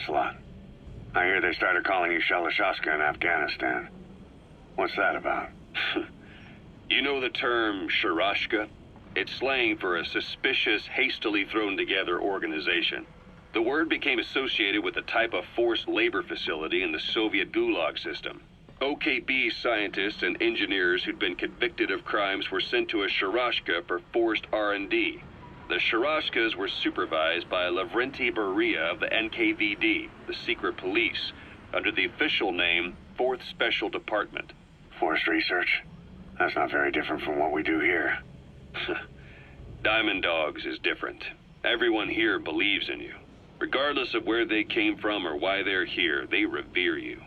Ocelot. I hear they started calling you Shalashaska in Afghanistan. What's that about? You know the term Shalashaska? It's slang for a suspicious, hastily thrown together organization. The word became associated with a type of forced labor facility in the Soviet Gulag system. OKB scientists and engineers who'd been convicted of crimes were sent to a Shalashaska for forced R&D. The Shalaskas were supervised by Lavrenti Beria of the NKVD, the secret police, under the official name 4th Special Department. Forced research? That's not very different from what we do here. Diamond Dogs is different. Everyone here believes in you. Regardless of where they came from or why they're here, they revere you.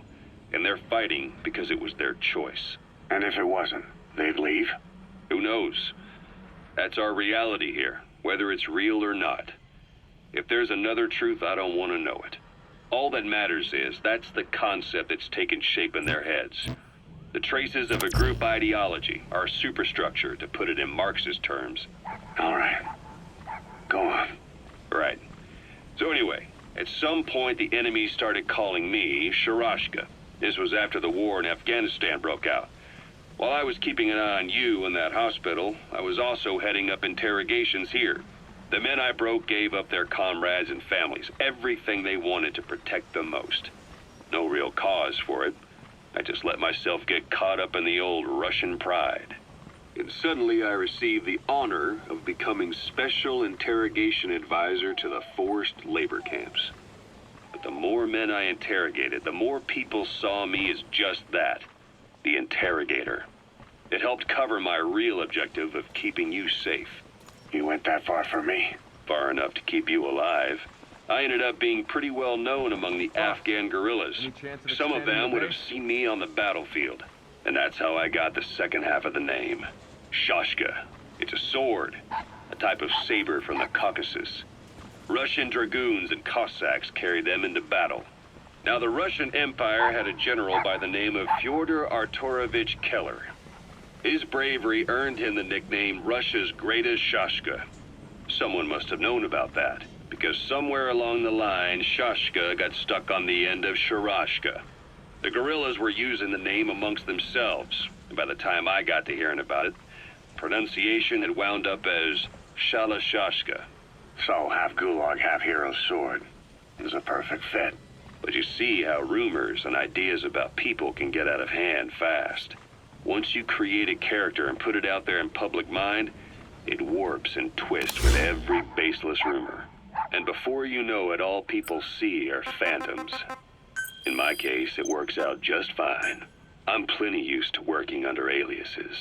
And they're fighting because it was their choice. And if it wasn't, they'd leave? Who knows? That's our reality here, whether it's real or not. If there's another truth, I don't want to know it. All that matters is that's the concept that's taken shape in their heads. The traces of a group ideology, our superstructure, to put it in Marxist terms. All right. Go on. Right. So anyway, at some point the enemy started calling me Shalashaska. This was after the war in Afghanistan broke out. While I was keeping an eye on you in that hospital, I was also heading up interrogations here. The men I broke gave up their comrades and families, everything they wanted to protect them most. No real cause for it. I just let myself get caught up in the old Russian pride. And suddenly I received the honor of becoming Special Interrogation Advisor to the forced labor camps. But the more men I interrogated, the more people saw me as just that, the interrogator. It helped cover my real objective of keeping you safe. You went that far for me? Far enough to keep you alive. I ended up being pretty well known among the Afghan guerrillas. Some of them would have seen me on the battlefield. And that's how I got the second half of the name. Shashka. It's a sword, a type of saber from the Caucasus. Russian dragoons and Cossacks carried them into battle. Now, the Russian Empire had a general by the name of Fyodor Arturovich Keller. His bravery earned him the nickname Russia's Greatest Shashka. Someone must have known about that, because somewhere along the line, Shashka got stuck on the end of Shalashaska. The guerrillas were using the name amongst themselves, and by the time I got to hearing about it, pronunciation had wound up as Shalashaska. So, half Gulag, half Hero's sword. It was a perfect fit. But you see how rumors and ideas about people can get out of hand fast. Once you create a character and put it out there in public mind, it warps and twists with every baseless rumor. And before you know it, all people see are phantoms. In my case, it works out just fine. I'm plenty used to working under aliases.